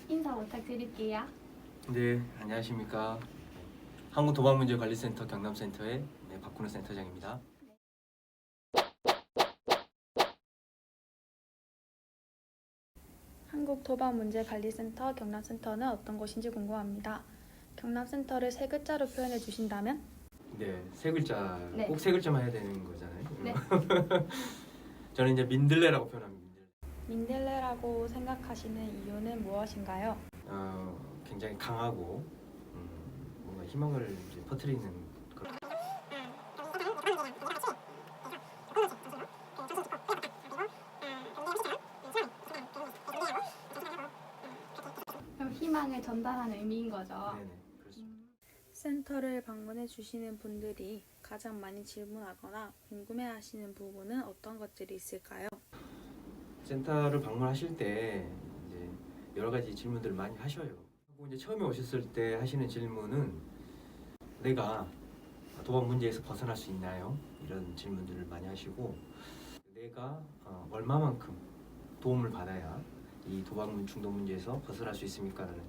인사 부탁드릴게요. 네, 안녕하십니까. 한국도박문제관리센터 경남센터의 박근우 센터장입니다. 한국도박문제관리센터 경남센터는 어떤 곳인지 궁금합니다. 경남센터를 세 글자로 표현해 주신다면? 네, 세 글자, 네. 꼭 세 글자만 해야 되는 거잖아요. 네. 저는 이제 민들레라고 표현합니다. 민들레라고 생각하시는 이유는 무엇인가요? 굉장히 강하고 뭔가 희망을 이제 퍼뜨리는 그런. 그럼 희망을 전달하는 의미인 거죠. 네네, 그렇습니다. 센터를 방문해 주시는 분들이 가장 많이 질문하거나 궁금해하시는 부분은 어떤 것들이 있을까요? 센터를 방문하실 때 이제 여러 가지 질문들을 많이 하셔요. 하고 이제 처음에 오셨을 때 하시는 질문은 내가 도박 문제에서 벗어날 수 있나요? 이런 질문들을 많이 하시고, 내가 얼마만큼 도움을 받아야 이 도박 중독 문제에서 벗어날 수 있습니까? 라는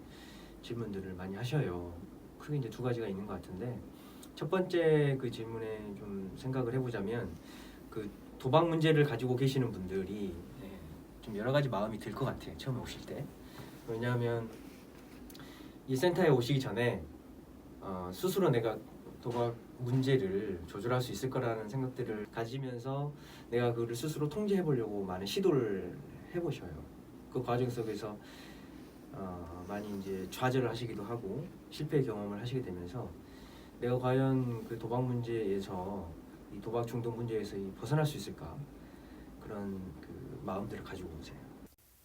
질문들을 많이 하셔요. 크게 이제 두 가지가 있는 것 같은데, 첫 번째 그 질문에 좀 생각을 해보자면, 그 도박 문제를 가지고 계시는 분들이 좀 여러 가지 마음이 들 것 같아요. 처음에 오실 때. 왜냐하면 이 센터에 오시기 전에 스스로 내가 도박 문제를 조절할 수 있을 거라는 생각들을 가지면서 내가 그를 스스로 통제해 보려고 많은 시도를 해보셔요. 그 과정 속에서 많이 이제 좌절을 하시기도 하고 실패 경험을 하시게 되면서 내가 과연 그 도박 문제에서 이 도박 중독 문제에서 벗어날 수 있을까, 그런 그 마음들을 가지고 오세요.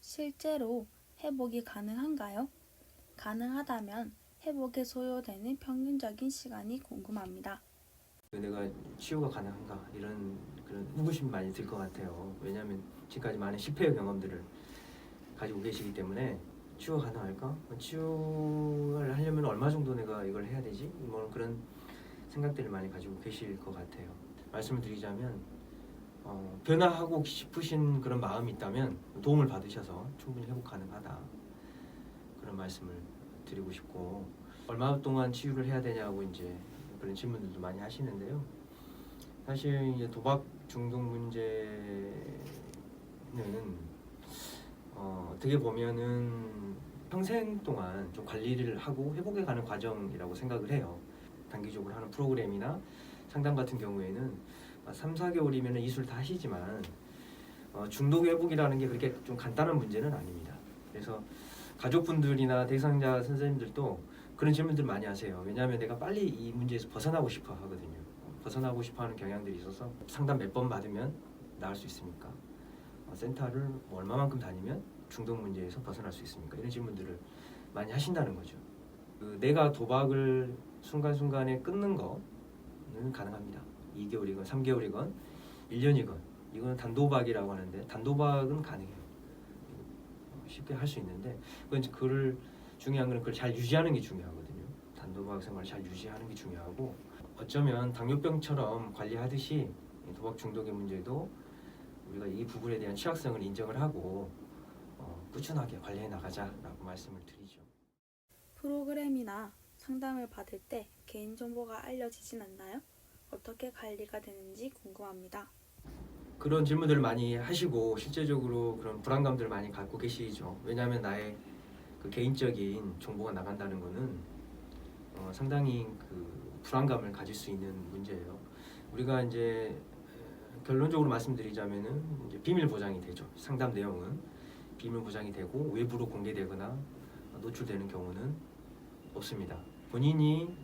실제로 회복이 가능한가요? 가능하다면 회복에 소요되는 평균적인 시간이 궁금합니다. 내가 치유가 가능한가, 이런 그런 의구심이 많이 들 것 같아요. 왜냐하면 지금까지 많은 실패의 경험들을 가지고 계시기 때문에 치유가 가능할까? 치유를 하려면 얼마 정도 내가 이걸 해야 되지? 뭐 그런 생각들을 많이 가지고 계실 것 같아요. 말씀을 드리자면 변화하고 싶으신 그런 마음이 있다면 도움을 받으셔서 충분히 회복 가능하다, 그런 말씀을 드리고 싶고, 얼마 동안 치유를 해야 되냐고 이제 그런 질문들도 많이 하시는데요. 사실 이제 도박 중독 문제는 어떻게 보면은 평생 동안 좀 관리를 하고 회복해 가는 과정이라고 생각을 해요. 단기적으로 하는 프로그램이나 상담 같은 경우에는 3, 4개월이면 이술 다 하시지만 중독 회복이라는 게 그렇게 좀 간단한 문제는 아닙니다. 그래서 가족분들이나 대상자 선생님들도 그런 질문들 많이 하세요. 왜냐하면 내가 빨리 이 문제에서 벗어나고 싶어 하거든요. 벗어나고 싶어 하는 경향들이 있어서 상담 몇 번 받으면 나을 수 있습니까? 센터를 얼마만큼 다니면 중독 문제에서 벗어날 수 있습니까? 이런 질문들을 많이 하신다는 거죠. 내가 도박을 순간순간에 끊는 거는 가능합니다. 2개월이건 3개월이건 1년이건, 이건 단도박이라고 하는데 단도박은 가능해요. 쉽게 할 수 있는데 그걸 중요한 건 그걸 잘 유지하는 게 중요하거든요. 단도박 생활을 잘 유지하는 게 중요하고, 어쩌면 당뇨병처럼 관리하듯이 도박 중독의 문제도 우리가 이 부분에 대한 취약성을 인정을 하고 꾸준하게 관리해 나가자라고 말씀을 드리죠. 프로그램이나 상담을 받을 때 개인정보가 알려지진 않나요? 어떻게 관리가 되는지 궁금합니다. 그런 질문들을 많이 하시고 실제적으로 그런 불안감들을 많이 갖고 계시죠. 왜냐하면 나의 그 개인적인 정보가 나간다는 거는 상당히 그 불안감을 가질 수 있는 문제예요. 우리가 이제 결론적으로 말씀드리자면은 이제 비밀 보장이 되죠. 상담 내용은 비밀 보장이 되고 외부로 공개되거나 노출되는 경우는 없습니다. 본인이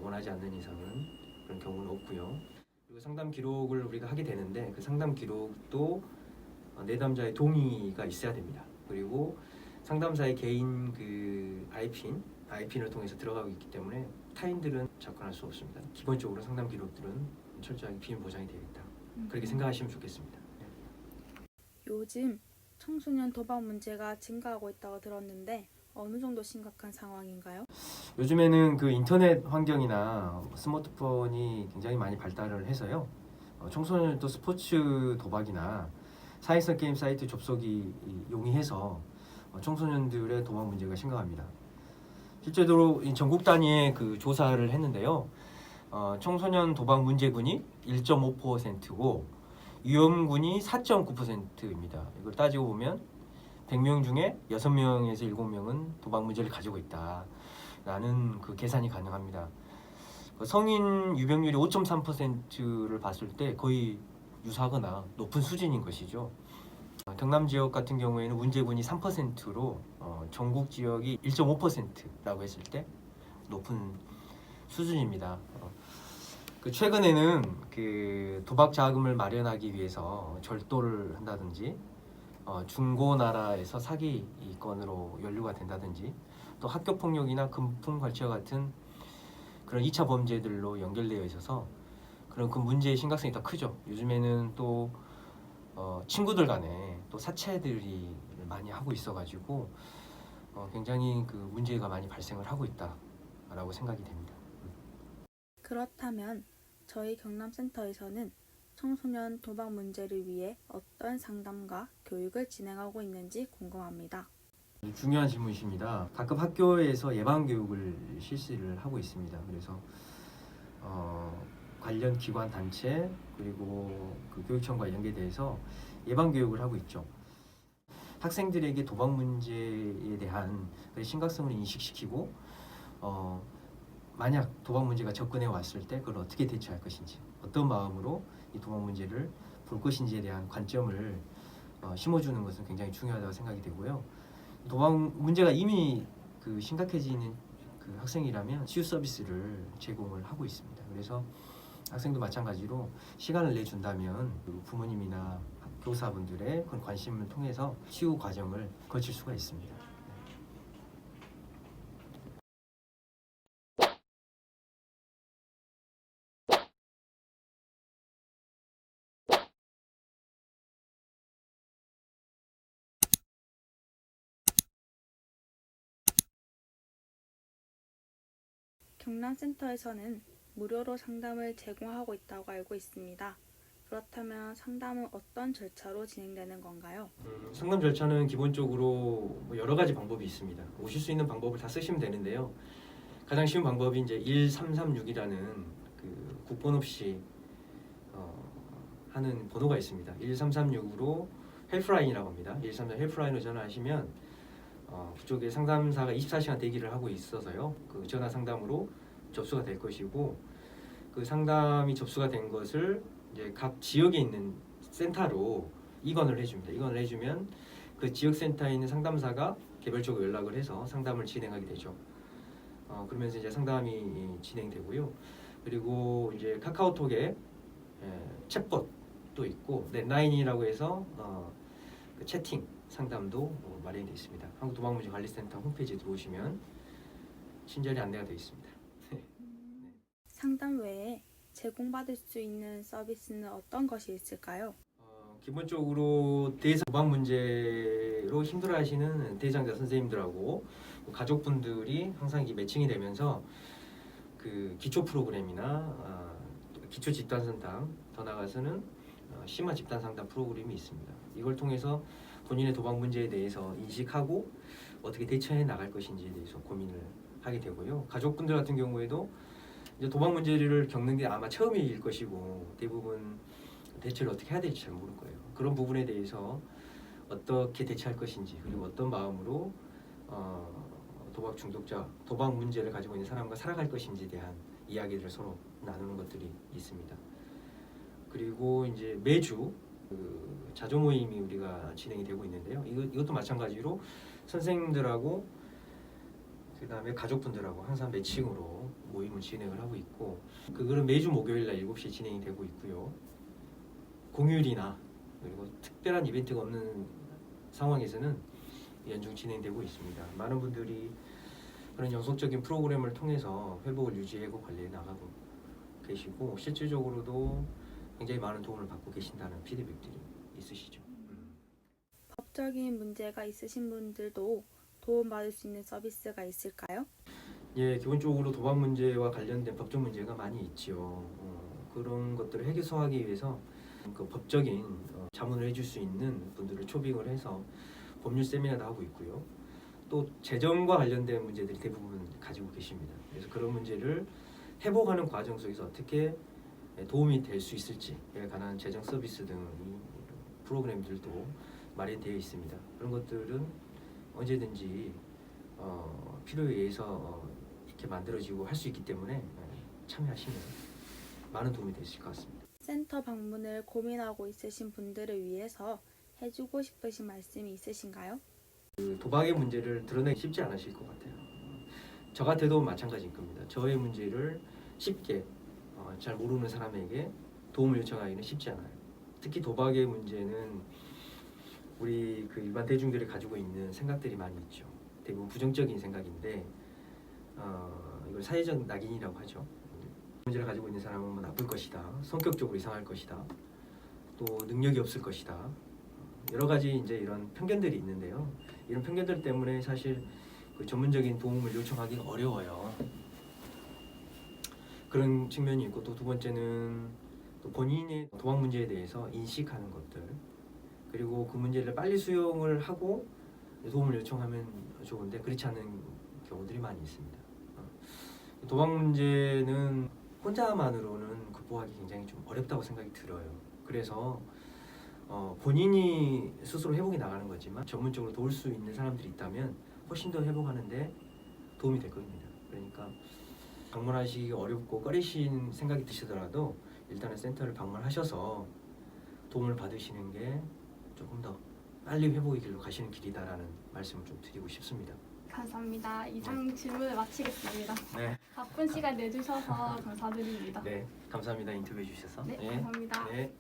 원하지 않는 이상은 그런 경우는 없고요. 그리고 상담 기록을 우리가 하게 되는데 그 상담 기록도 내담자의 동의가 있어야 됩니다. 그리고 상담사의 개인 그 IPN을 통해서 들어가고 있기 때문에 타인들은 접근할 수 없습니다. 기본적으로 상담 기록들은 철저하게 비밀 보장이 되어 있다. 그렇게 생각하시면 좋겠습니다. 요즘 청소년 도박 문제가 증가하고 있다고 들었는데 어느 정도 심각한 상황인가요? 요즘에는 그 인터넷 환경이나 스마트폰이 굉장히 많이 발달을 해서요. 청소년들도 스포츠 도박이나 사행성 게임 사이트 접속이 용이해서 청소년들의 도박 문제가 심각합니다. 실제로 전국 단위의 그 조사를 했는데요. 청소년 도박 문제군이 1.5%고 위험군이 4.9%입니다. 이걸 따지고 보면 100명 중에 6명에서 7명은 도박 문제를 가지고 있다라는 그 계산이 가능합니다. 성인 유병률이 5.3%를 봤을 때 거의 유사하거나 높은 수준인 것이죠. 경남 지역 같은 경우에는 문제군이 3%로 전국 지역이 1.5%라고 했을 때 높은 수준입니다. 최근에는 그 도박 자금을 마련하기 위해서 절도를 한다든지 중고나라에서 사기건으로 연루가 된다든지 또 학교 폭력이나 금품 갈취와 같은 그런 2차 범죄들로 연결되어 있어서 그런 그 문제의 심각성이 더 크죠. 요즘에는 또 친구들 간에 또 사채들이 많이 하고 있어가지고 굉장히 그 문제가 많이 발생을 하고 있다라고 생각이 됩니다. 그렇다면 저희 경남센터에서는 청소년 도박 문제를 위해 어떤 상담과 교육을 진행하고 있는지 궁금합니다. 중요한 질문이십니다. 각급 학교에서 예방 교육을 실시를 하고 있습니다. 그래서 관련 기관 단체 그리고 그 교육청과 연계돼서 예방 교육을 하고 있죠. 학생들에게 도박 문제에 대한 그 심각성을 인식시키고 만약 도박 문제가 접근해 왔을 때 그걸 어떻게 대처할 것인지, 어떤 마음으로 이 도박 문제를 볼 것인지에 대한 관점을 심어주는 것은 굉장히 중요하다고 생각이 되고요. 도박 문제가 이미 그 심각해지는 그 학생이라면 치유 서비스를 제공을 하고 있습니다. 그래서 학생도 마찬가지로 시간을 내준다면 그 부모님이나 교사분들의 그런 관심을 통해서 치유 과정을 거칠 수가 있습니다. 경남센터에서는 무료로 상담을 제공하고 있다고 알고 있습니다. 그렇다면 상담은 어떤 절차로 진행되는 건가요? 상담 절차는 기본적으로 여러 가지 방법이 있습니다. 오실 수 있는 방법을 다 쓰시면 되는데요. 가장 쉬운 방법이 이제 1336이라는 그 국번 없이 하는 번호가 있습니다. 1336으로 헬프라인이라고 합니다. 1336 헬프라인으로 전화하시면 그쪽에 상담사가 24시간 대기를 하고 있어서요. 그 전화 상담으로 접수가 될 것이고 그 상담이 접수가 된 것을 이제 각 지역에 있는 센터로 이관을 해줍니다. 이관을 해주면 그 지역 센터에 있는 상담사가 개별적으로 연락을 해서 상담을 진행하게 되죠. 그러면서 이제 상담이 진행되고요. 그리고 이제 카카오톡에 챗봇도 있고 넷라인이라고 해서 그 채팅 상담도 마련되어 있습니다. 한국도박문제관리센터 홈페이지에 들어오시면 친절히 안내가 되어 있습니다. 상담 외에 제공받을 수 있는 서비스는 어떤 것이 있을까요? 기본적으로 도박 문제로 힘들어하시는 대상자 선생님들하고 가족분들이 항상 이게 매칭이 되면서 그 기초 프로그램이나 기초 집단 상담, 더 나아가서는 심화 집단 상담 프로그램이 있습니다. 이걸 통해서 본인의 도박 문제에 대해서 인식하고 어떻게 대처해 나갈 것인지에 대해서 고민을 하게 되고요. 가족분들 같은 경우에도 이제 도박 문제를 겪는 게 아마 처음일 것이고 대부분 대처를 어떻게 해야 될지 잘 모를 거예요. 그런 부분에 대해서 어떻게 대처할 것인지 그리고 어떤 마음으로 도박 중독자, 도박 문제를 가지고 있는 사람과 살아갈 것인지에 대한 이야기를 서로 나누는 것들이 있습니다. 그리고 이제 매주 그 자조 모임이 우리가 진행이 되고 있는데요. 이것도 마찬가지로 선생님들하고 그다음에 가족분들하고 항상 매칭으로 모임을 진행을 하고 있고 그거는 매주 목요일 날 7시에 진행이 되고 있고요. 공휴일이나 그리고 특별한 이벤트가 없는 상황에서는 연중 진행되고 있습니다. 많은 분들이 그런 연속적인 프로그램을 통해서 회복을 유지하고 관리해 나가고 계시고 실질적으로도 굉장히 많은 도움을 받고 계신다는 피드백들이 있으시죠. 법적인 문제가 있으신 분들도 도움받을 수 있는 서비스가 있을까요? 예, 기본적으로 도박 문제와 관련된 법적 문제가 많이 있지요. 그런 것들을 해결하기 위해서 그 법적인 자문을 해줄 수 있는 분들을 초빙을 해서 법률 세미나도 하고 있고요. 또 재정과 관련된 문제들이 대부분 가지고 계십니다. 그래서 그런 문제를 회복하는 과정 속에서 어떻게 도움이 될 수 있을지에 관한 재정 서비스 등의 프로그램들도 마련되어 있습니다. 그런 것들은 언제든지 필요에 의해서 이렇게 만들어지고 할 수 있기 때문에 참여하시면 많은 도움이 되실 것 같습니다. 센터 방문을 고민하고 있으신 분들을 위해서 해주고 싶으신 말씀이 있으신가요? 그 도박의 문제를 드러내기 쉽지 않으실 것 같아요. 저 같아도 마찬가지일 겁니다. 저의 문제를 쉽게 잘 모르는 사람에게 도움을 요청하기는 쉽지 않아요. 특히 도박의 문제는 우리 그 일반 대중들이 가지고 있는 생각들이 많이 있죠. 대부분 부정적인 생각인데 이걸 사회적 낙인이라고 하죠. 문제를 가지고 있는 사람은 뭐 나쁠 것이다, 성격적으로 이상할 것이다, 또 능력이 없을 것이다, 여러 가지 이제 이런 편견들이 있는데요. 이런 편견들 때문에 사실 그 전문적인 도움을 요청하기가 어려워요. 그런 측면이 있고, 또 두 번째는 또 본인의 도박 문제에 대해서 인식하는 것들, 그리고 그 문제를 빨리 수용을 하고 도움을 요청하면 좋은데 그렇지 않은 경우들이 많이 있습니다. 도박 문제는 혼자만으로는 극복하기 굉장히 좀 어렵다고 생각이 들어요. 그래서 본인이 스스로 회복해 나가는 거지만 전문적으로 도울 수 있는 사람들이 있다면 훨씬 더 회복하는데 도움이 될 겁니다. 그러니까 방문하시기 어렵고 꺼리신 생각이 드시더라도 일단은 센터를 방문하셔서 도움을 받으시는 게 조금 더 빨리 회복의 길로 가시는 길이다라는 말씀을 좀 드리고 싶습니다. 감사합니다. 이상 질문을 마치겠습니다. 네, 바쁜 시간 내주셔서 감사드립니다. 네, 감사합니다. 인터뷰해 주셔서. 네, 감사합니다. 네.